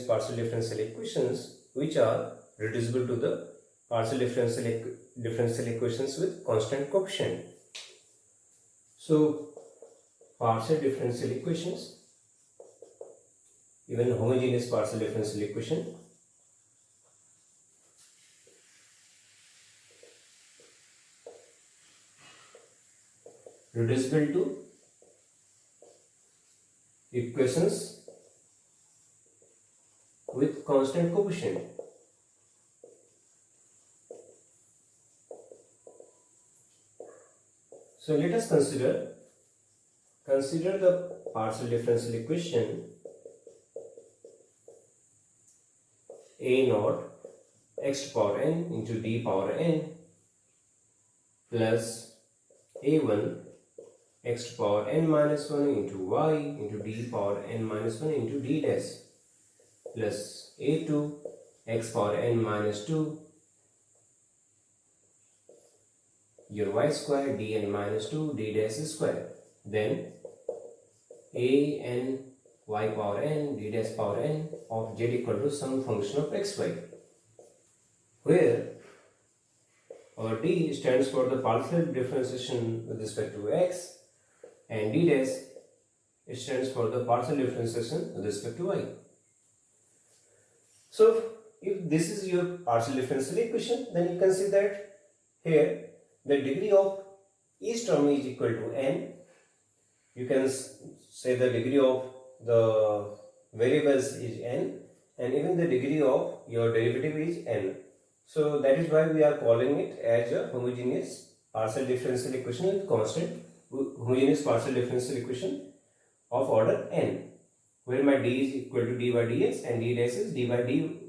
partial differential equations which are reducible to the partial differential equations with constant coefficient. So partial differential equations, even homogeneous partial differential equation, reducible to equations with constant coefficient. So let us consider the partial differential equation a naught x to power n into d power n plus a1 x to power n minus 1 into y into d power n minus 1 into d dash plus a2 x power n minus 2 your y square dn minus 2 d dash square. Then a n y power n d dash power n of z equal to some function of xy, where our d stands for the partial differentiation with respect to x and d dash stands for the partial differentiation with respect to y. So if this is your partial differential equation, then you can see that here the degree of each term is equal to n. You can say the degree of the variables is n, and even the degree of your derivative is n. So that is why we are calling it as a homogeneous partial differential equation with constant, homogeneous partial differential equation of order n, where my d is equal to d by dx and d dash is d by dy.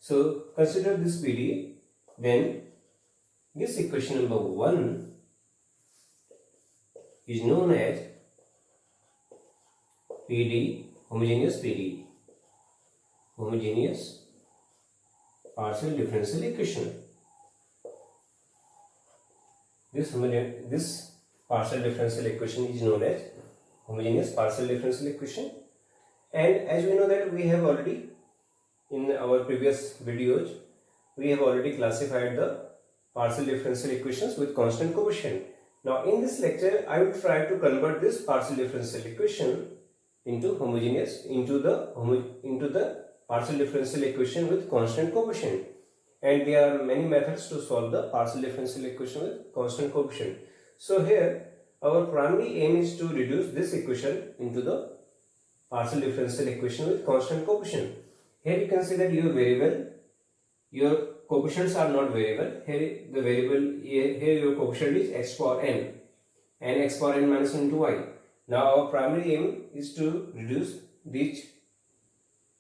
So consider this PD, then this equation number 1 is known as PD, homogeneous PD, homogeneous partial differential equation. This partial differential equation is known as homogeneous partial differential equation, and as we know that we have already in our previous videos we have already classified the partial differential equations with constant coefficient. Now in this lecture I will try to convert this partial differential equation into the partial differential equation with constant coefficient, and there are many methods to solve the partial differential equation with constant coefficient. So here our primary aim is to reduce this equation into the partial differential equation with constant coefficient. Here you can see that your coefficients are not variable. Here the variable, here your coefficient is x power n and x power n minus 1 into y. Now our primary aim is to reduce these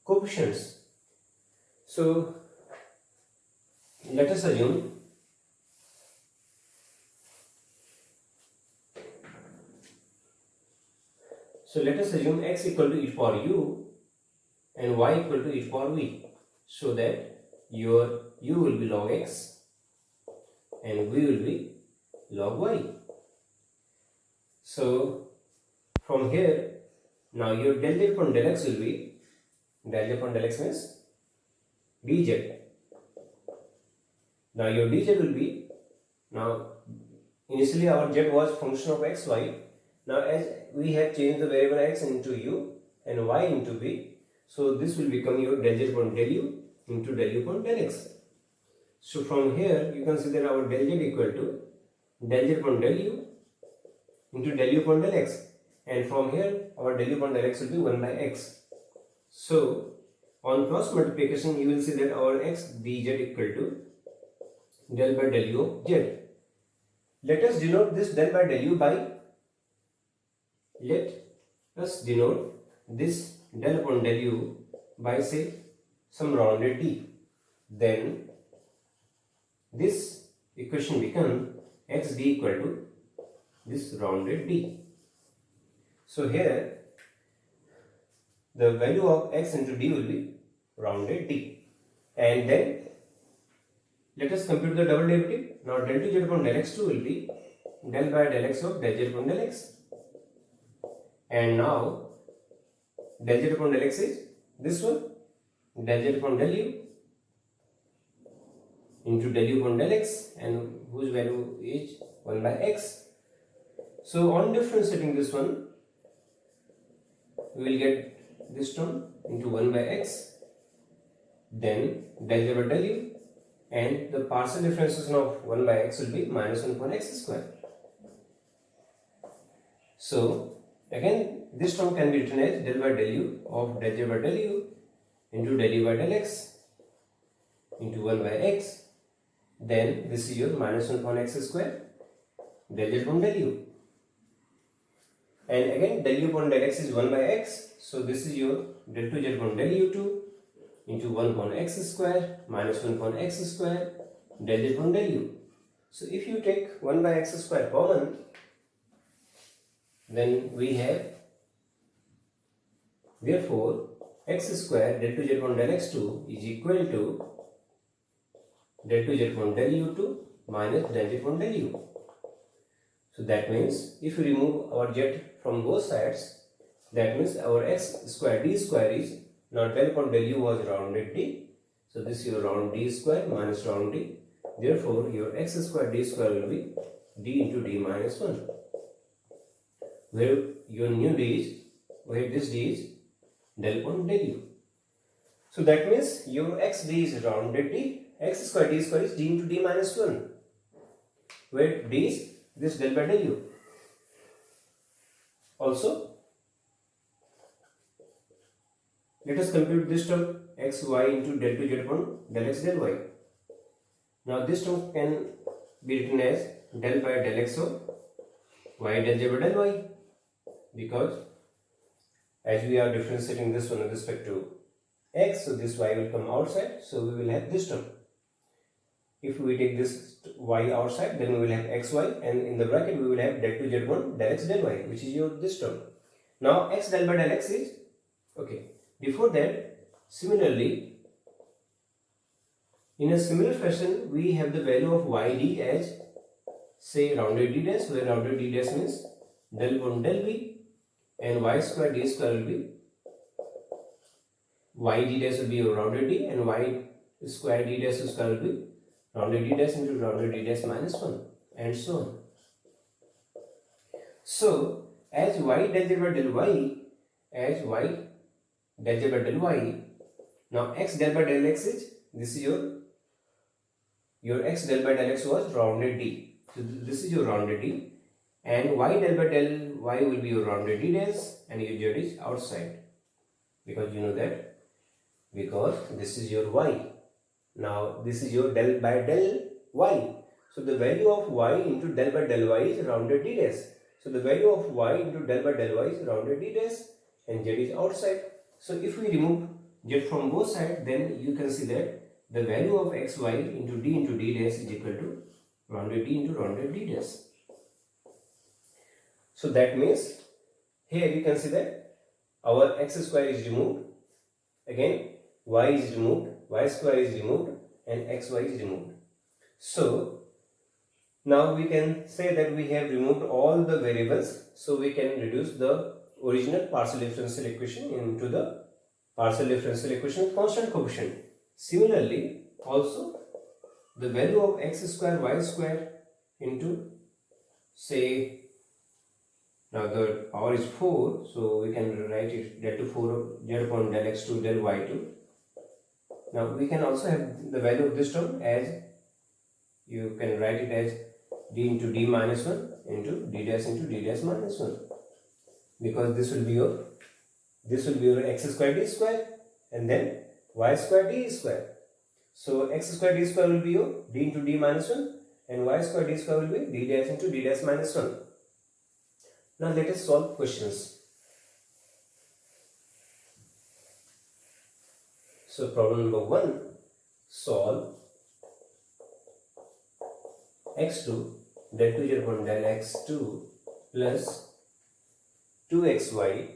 coefficients. So let us assume x equal to e power u and y equal to e power v, so that your u will be log x and v will be log y. So from here, now your del z upon del x will be, del z upon del x means dz. Now your dz will be, now initially our z was function of x, y. Now as we have changed the variable x into u and y into v, so this will become your del z upon del u into del u upon del x. So from here you can see that our del z equal to del z upon del u into del u upon del x, and from here our del u upon del x will be 1 by x. So on cross multiplication you will see that our x dz equal to del by del u of z. Let us denote this del by del u by, let us denote this del upon del u by say some rounded d. Then this equation becomes x d equal to this rounded d. So here the value of x into d will be rounded d, and then let us compute the double derivative. Now del 2z upon del x2 will be del by del x of del z upon del x, and now del z upon del x is this one, del z upon del u into del u upon del x, and whose value is 1 by x. So on differentiating this one, we will get this term into 1 by x, then del z by del u, and the partial differentiation of 1 by x will be minus 1 upon x square. So again this term can be written as del by del u of del z by del u into del u by del x into 1 by x, then this is your minus 1 upon x square del z upon del u, and again del u upon del x is 1 by x, so this is your del 2z upon del u2 into 1 upon x square minus 1 upon x square del z upon del u. So if you take 1 by x square common, then we have, therefore x square del 2z upon del x2 is equal to del 2z upon del u2 minus del z upon del u. So that means if we remove our z from both sides, that means our x square d square is, now del upon del u was rounded d, so this is your round d square minus round d, therefore your x square d square will be d into d minus 1, where your new d is, where this d is del upon del u. So that means your x d is rounded d, x square d square is d into d minus 1, where d is this del by del u. Also, let us compute this term x y into del 2z upon del x del y. Now this term can be written as del by del x of y del z by del y, because as we are differentiating this one with respect to x, so this y will come outside, so we will have this term. If we take this y outside, then we will have xy, and in the bracket we will have del 2z upon del x del y, which is your this term. Now x del by del x is okay. Before that, similarly, in a similar fashion, we have the value of yd as, say, rounded d dash, where rounded d dash means del upon del v, and y square d square will be, y d dash will be your rounded d, and y square d dash square will be rounded d dash into rounded d dash minus 1, and so on. So as y del z by del y, as y del z by del y, now x del by del x is, this is your x del by del x was rounded d, so this is your rounded d, and y del by del y will be your rounded d dash, and your z is outside, because you know that, because this is your y. Now this is your del by del y, so the value of y into del by del y is rounded d dash, so the value of y into del by del y is rounded d dash, and z is outside. So if we remove z from both sides, then you can see that the value of xy into d dash is equal to rounded d into rounded d dash. So that means here you can see that our x square is removed, again y is removed, y square is removed, and xy is removed. So now we can say that we have removed all the variables, so we can reduce the original partial differential equation into the partial differential equation with constant coefficient. Similarly, also the value of x square y square into, say, now the power is 4, so we can write it del to 4 z upon del x2 del y2. Now we can also have the value of this term as, you can write it as d into d minus 1 into d dash into d dash minus 1, because this will be your x square d square, and then y square d square. So x square d square will be your d into d minus 1, and y square d square will be d dash into d dash minus 1. Now let us solve questions. So problem number 1, solve x2 del 2z upon del x2 plus 2xy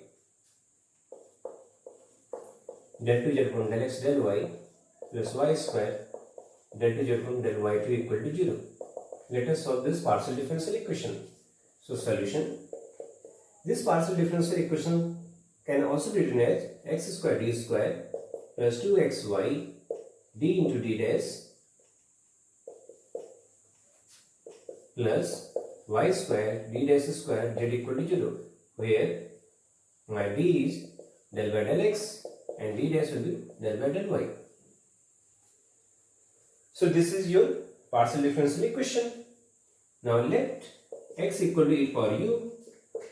del 2z upon del x del y plus y square del 2z upon del y2 equal to 0. Let us solve this partial differential equation. So solution. This partial differential equation can also be written as x square d square plus 2xy d into d dash plus y square d dash square z equal to 0, where my d is del by del x and d dash will be del by del y. So this is your partial differential equation. Now let x equal to e power u,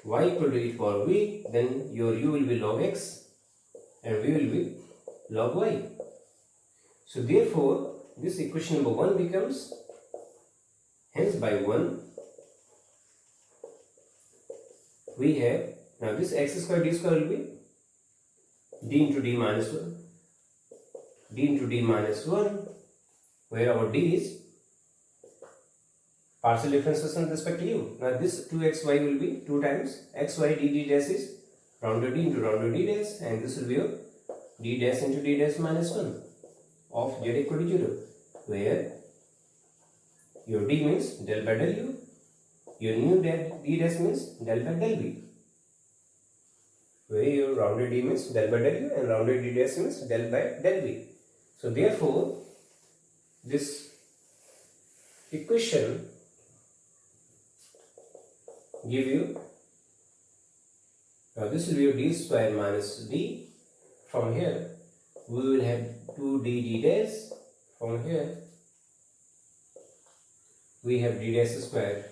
y equal to e power v, then your u will be log x and v will be log y. So therefore this equation number 1 becomes, hence by 1 we have, now this x square d square will be d into d minus 1, d into d minus 1, where our d is partial differentiation with respect to u. Now this 2xy will be 2 times xy d dash is rounded d into rounded d dash, and this will be your d dash into d dash minus 1 of z equal to 0, where your d means del by del u, your new d dash means del by del v, where your rounded d means del by del u and rounded d dash means del by del v. So therefore this equation give you, now this will be your d square minus d. From here we will have 2d d dash. From here we have d dash square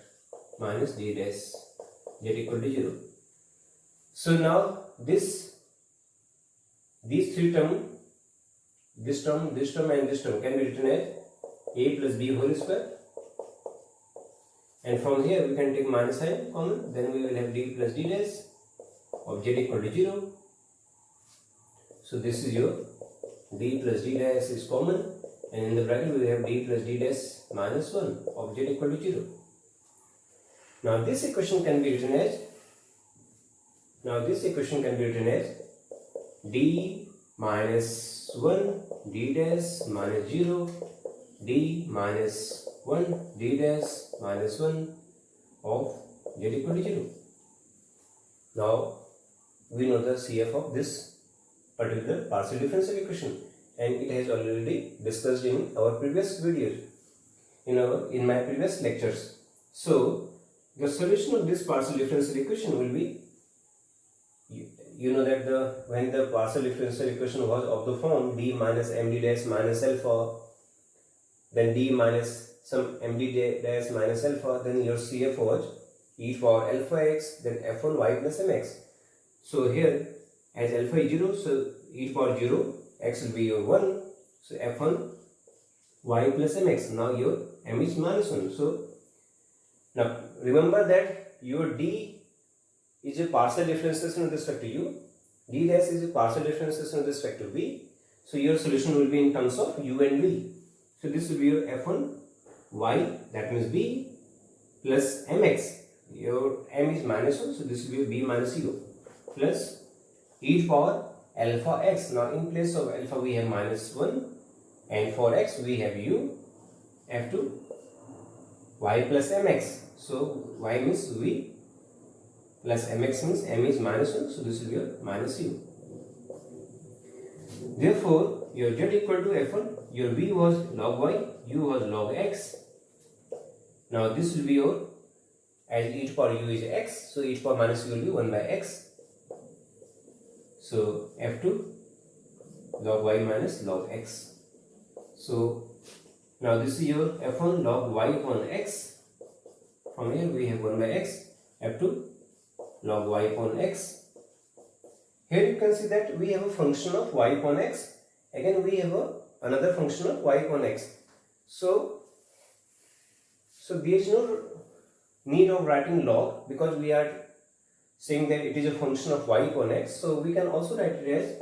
minus d dash z equal to 0. So now these three term, this term and this term can be written as a plus b whole square, and from here we can take minus sign common, then we will have d plus d dash of z equal to 0. So this is your d plus d dash is common, and in the bracket we have d plus d dash minus 1 of z equal to 0. Now this equation can be written as, d minus 1 d dash minus 0 d minus 1 d dash minus 1 of z equal to 0. Now we know the CF of this particular partial differential equation, and it has already discussed in our previous videos, in my previous lectures. So the solution of this partial differential equation will be, you know that when the partial differential equation was of the form d minus md dash minus alpha, then d minus some md dash minus alpha, then your CF was e power alpha x, then f1 y plus mx. So here as alpha is 0, so e power 0 x will be your 1, so f1 y plus mx. Now your m is minus 1. So now remember that your d is a partial differentiation with respect to u, d dash is a partial differentiation with respect to v. So your solution will be in terms of u and v. So this will be your f1 y, that means b, plus mx. Your m is minus 1, so this will be b minus u, plus e power alpha x. Now in place of alpha we have minus 1, and for x we have u, f2 y plus mx. So y means v plus mx means m is minus 1, so this will be your minus u. Therefore your z equal to f1, your v was log y, u was log x. Now this will be your, as e to power u is x, so e to power minus u will be 1 by x. So f2 log y minus log x. So now this is your f1 log y upon x. From here we have 1 by x, f2 log y upon x. Here you can see that we have a function of y upon x. Again we have another function of y upon x. So there is no need of writing log, because we are saying that it is a function of y upon x. So we can also write it as,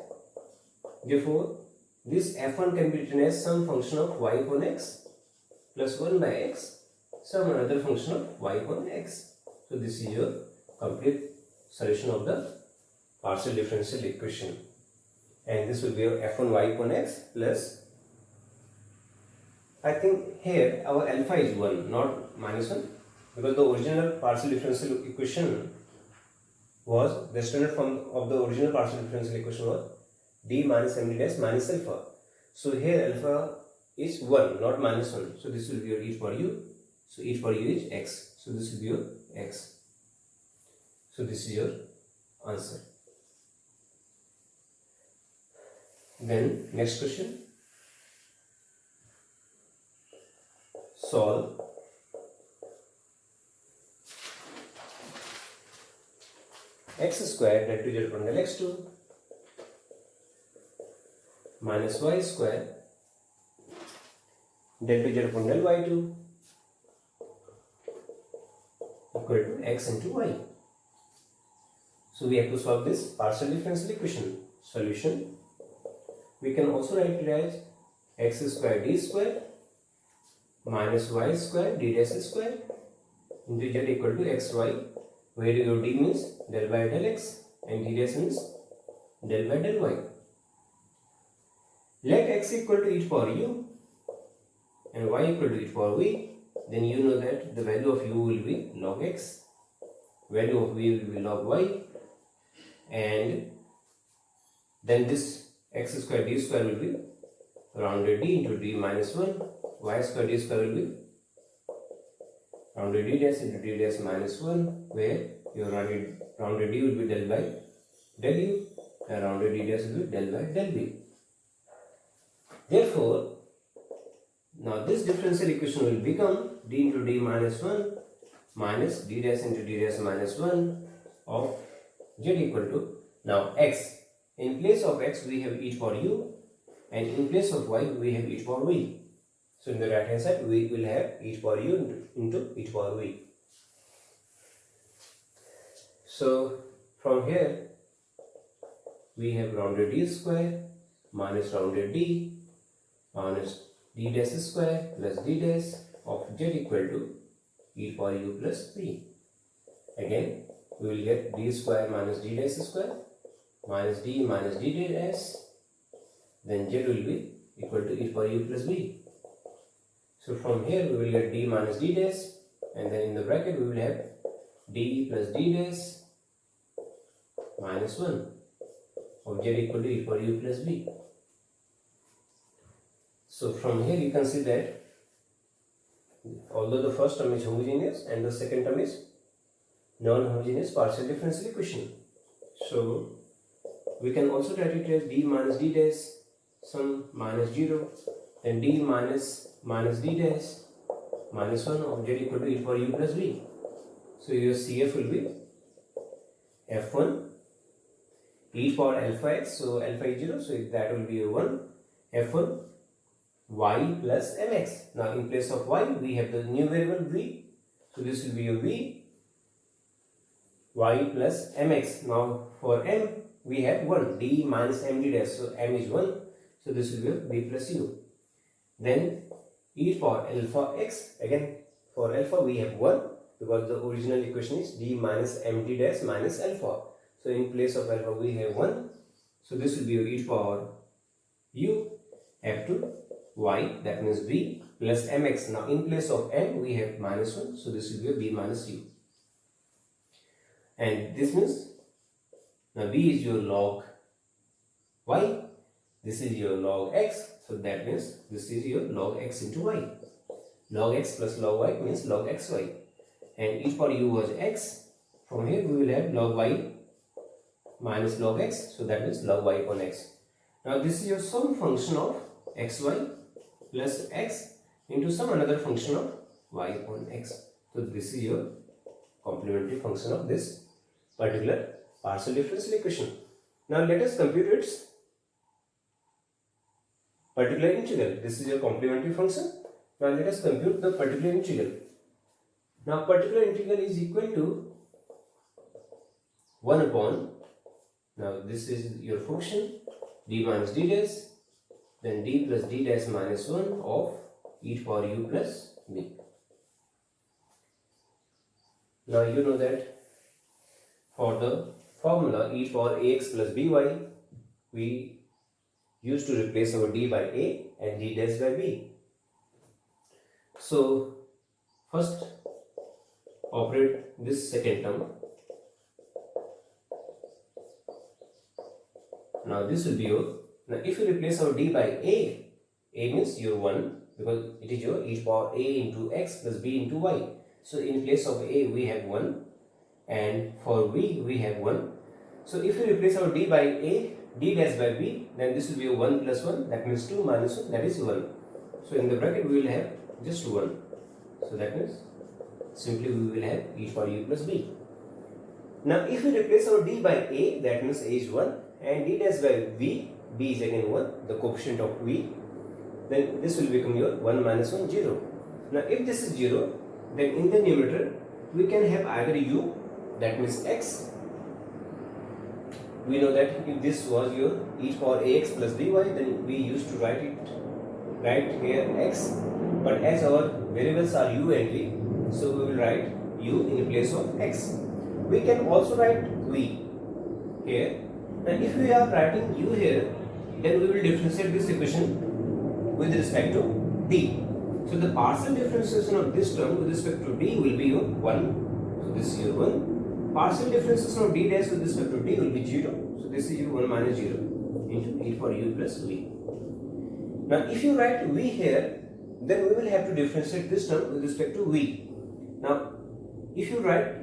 therefore this f1 can be written as some function of y upon x plus 1 by x, some another function of y upon x. So this is your complete solution of the partial differential equation, and this will be your f1 y upon x plus, I think here our alpha is 1, not minus 1, because the original partial differential equation was, the standard form of the original partial differential equation was d minus md dash minus alpha. So here alpha is 1, not minus 1. So this will be your e for u. So e for u is x. So this will be your x. So this is your answer. Then next question. Solve x square that to z upon del x2 minus y square del to z upon del y2 equal to x into y. So we have to solve this partial differential equation. Solution. We can also write it as x square d square minus y square d dash square into z equal to xy, where your d means del by del x and d dash means del by del y. Let x equal to e power u and y equal to e power v, then you know that the value of u will be log x, value of v will be log y, and then this x square d square will be rounded d into d minus 1, y square d square will be rounded d dash into d dash minus 1, where your rounded d will be del by del u and rounded d dash will be del by del b. Therefore, now this differential equation will become d into d minus 1 minus d dash into d dash minus 1 of z equal to, now x. In place of x we have e for u and in place of y we have e for v. So in the right hand side we will have e for u into e for v. So from here we have rounded d square minus rounded d minus d dash square plus d dash of z equal to e for u plus v. Again we will get d square minus d dash square minus d dash, then z will be equal to e for u plus v. So from here we will get d minus d dash, and then in the bracket we will have d plus d dash minus 1 of z equal to e for u plus v. So from here you can see that although the first term is homogeneous and the second term is non-homogeneous partial differential equation, so we can also write it as d minus d dash sum minus 0, then d minus d dash minus 1 of z equal to e for u plus v. So your CF will be f1 e for alpha x, so alpha is 0, so that will be a 1, f1 y plus mx. Now in place of y we have the new variable v, so this will be a v y plus mx. Now for m we have 1 d minus md dash, so m is 1, so this will be a b plus u. Then e for alpha x, again for alpha we have 1 because the original equation is d minus md dash minus alpha, so in place of alpha we have 1, so this will be e for u f2 y, that means b plus mx. Now in place of m we have minus 1, so this will be a b minus u, and this means now b is your log y, this is your log x, so that means this is your log x into y. Log x plus log y means log xy, and e for u was x. From here we will have log y minus log x, so that means log y upon x. Now this is your some function of xy plus x into some another function of y upon x. So this is your complementary function of this particular partial differential equation. Now let us compute its particular integral. This is your complementary function. Now let us compute the particular integral. Now particular integral is equal to 1 upon, now this is your function d minus d dash, then d plus d dash minus 1 of e for u plus b. Now you know that for the formula e for ax plus by, we used to replace our d by a and d dash by b. So first operate this second term. Now this will be your, now if you replace our d by a means your 1, because it is your e power a into x plus b into y. So in place of a we have 1 and for v we have 1. So if you replace our d by a, d dash by b, then this will be 1 plus 1, that means 2 minus 1, that is 1. So in the bracket we will have just 1. So that means simply we will have e power u plus b. Now if we replace our d by a, that means a is 1, and d dash by v, b is again 1, the coefficient of v, then this will become your 1 minus 1, 0. Now if this is 0, then in the numerator we can have either u, that means x. We know that if this was your e power ax plus by, then we used to write here x, but as our variables are u and v, so we will write u in place of x. We can also write v here, and if we are writing u here, then we will differentiate this equation with respect to d. So the partial differentiation of this term with respect to d will be your 1. So this is your 1. Partial differentiation of d dash with respect to d will be 0. So this is your 1 minus 0 into e for u plus v. Now if you write v here, then we will have to differentiate this term with respect to v. Now if you write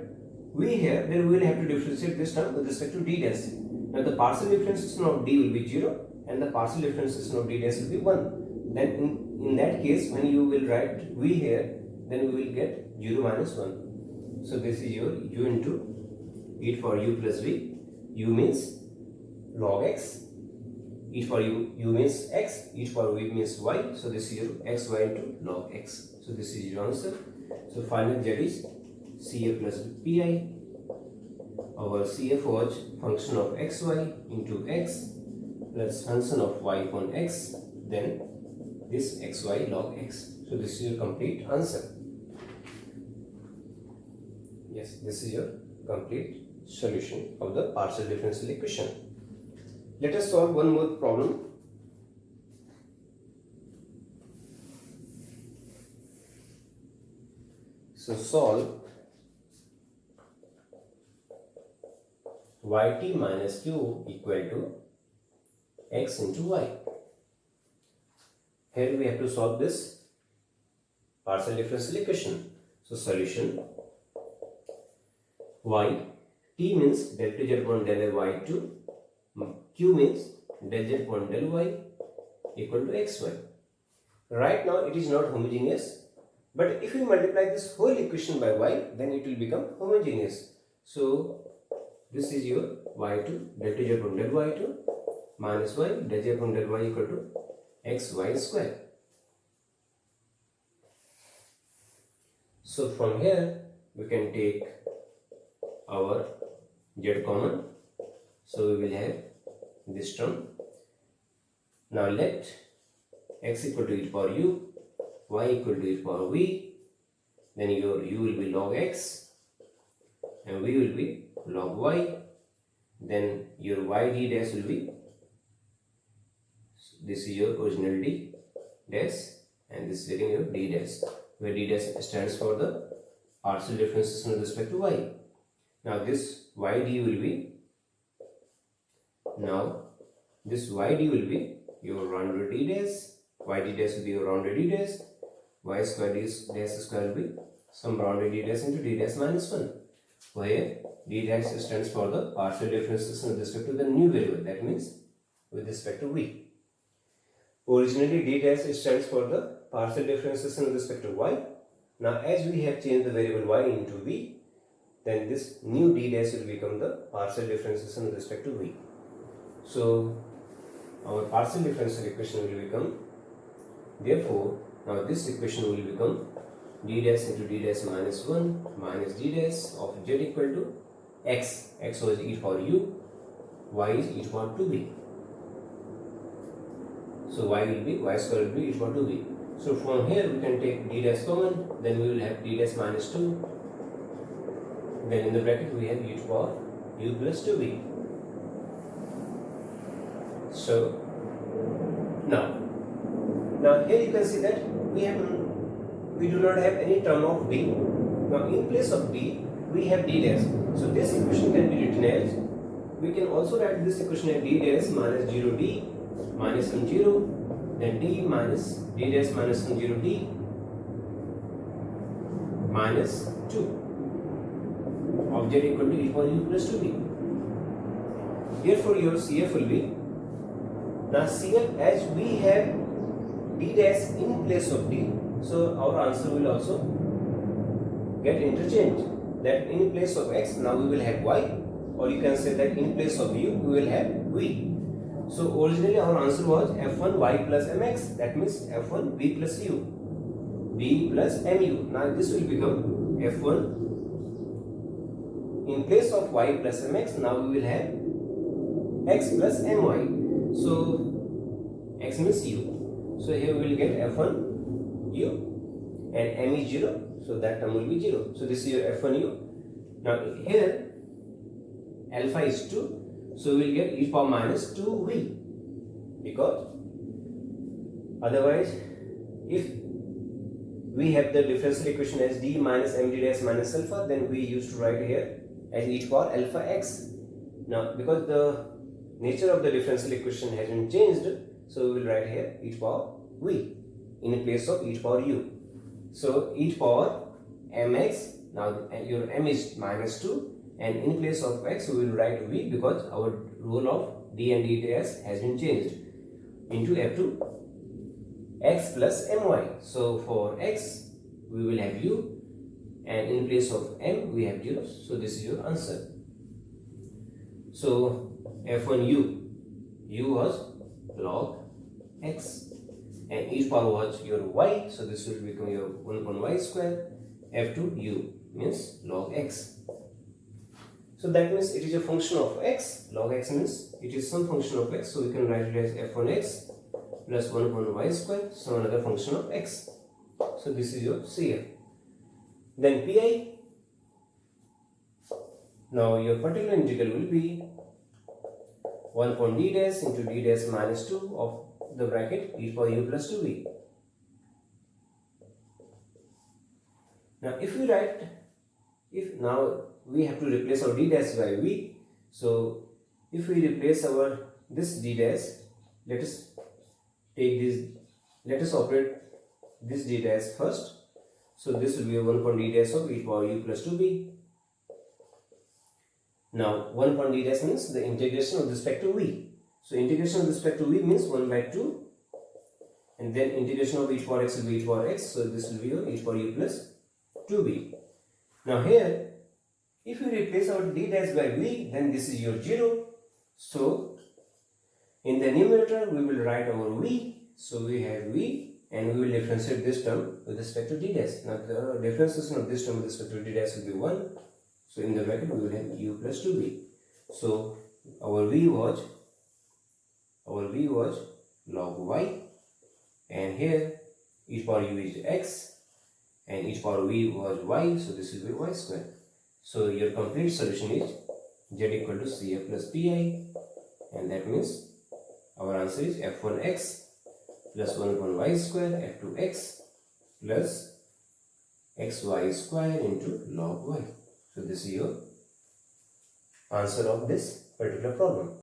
v here, then we will have to differentiate this term with respect to d dash. Now the partial differentiation of d will be 0 and the partial differentiation of d dash will be 1. Then in that case, when you will write v here, then we will get 0 minus 1. So this is your u into e for u plus v. U means log x, e for u means x, e for v means y. So this is your x y into log x. So this is your answer. So final z is ca plus pi. Our cf was function of xy into x plus function of y upon x, then this xy log x. So this is your complete answer. Yes, this is your complete solution of the partial differential equation. Let us solve one more problem. So solve yt minus q equal to x into y. Here we have to solve this partial differential equation. So solution y, t means del t z upon del y2, q means del z upon del y equal to xy. Right now it is not homogeneous, but if we multiply this whole equation by y, then it will become homogeneous. So this is your y2 del t z upon del y2 minus y del z upon del y equal to xy square. So from here we can take our z common. So we will have this term. Now let x equal to e power u, y equal to e power v, then your u will be log x and v will be log y, then your y d dash will be, this is your original d dash and this is getting your d dash, where d dash stands for the partial differentiation with respect to y. Now this yd will be, now this yd will be your rounded d dash, yd dash will be your rounded d dash, y square d dash square will be some rounded d dash into d dash minus 1, where d dash stands for the partial differentiation with respect to the new variable, that means with respect to v. Originally d dash stands for the partial differentiation with respect to y. Now as we have changed the variable y into v, then this new d dash will become the partial differentiation with respect to v. So our partial differential equation will become, therefore now this equation will become d dash into d dash minus 1 minus d dash of z equal to x. X was e for u, y is e for 2b. So y will be, y square will be e for 2b. So from here we can take d dash common, then we will have d dash minus 2, then in the bracket we have e for u plus 2b. So now here you can see that we do not have any term of d. Now in place of d we have d dash. So this equation can be written as we can also write this equation as d dash minus 0d minus 1 0, then d minus d dash minus 1 0 d minus 2 of z equal to e power u plus 2b. Therefore, your CF will be, now CF, as we have d dash in place of d, so our answer will also get interchanged. That in place of x, now we will have y, or you can say that in place of u, we will have v. So originally our answer was f1 y plus mx, that means f1 v plus u, v plus mu. Now this will become f1 in place of y plus mx, now we will have x plus my. So x means u. So here we will get f1 u and m is 0. So that term will be 0. So this is your f1 u. Now here alpha is 2. So we will get e power minus 2v. Because otherwise, if we have the differential equation as d minus md dash minus alpha, then we used to write here as e power alpha x. Now because the nature of the differential equation hasn't changed, so we will write here e power v in place of e power u. So e power mx, now your m is minus 2, and in place of x we will write v because our rule of d and d dash has been changed into f2 x plus my. So for x we will have u, and in place of m we have 0. So this is your answer. So f1 u was log x, and e power was your y, so this will become your 1 upon y square. f2 u means log x. So that means it is a function of x. Log x means it is some function of x, so we can write it as f1x plus 1 upon y square, some another function of x. So this is your CF. Then pi. Now your particular integral will be 1 upon d dash into d dash minus 2 of the bracket e power u plus 2v. Now if we write, if now we have to replace our d dash by v, so if we replace our this d dash, let us take this, let us operate this d dash first. So this will be 1 upon d dash of e power u plus 2b. Now 1 upon d dash means the integration with respect to v. So integration with respect to v means 1 by 2, and then integration of e power x will be e power x. So this will be your e power u plus 2b. Now here, if you replace our d dash by v, then this is your 0. So in the numerator we will write our v. So we have v, and we will differentiate this term with respect to d dash. Now the differentiation of this term with respect to d dash will be 1. So in the bracket we will have u plus 2b. So our v was log y, and here e power u is x, and e power v was y, so this will be y square. So your complete solution is z equal to CF plus pi, and that means our answer is f1x plus 1 upon y square, f2x plus xy square into log y. So this is your answer of this particular problem.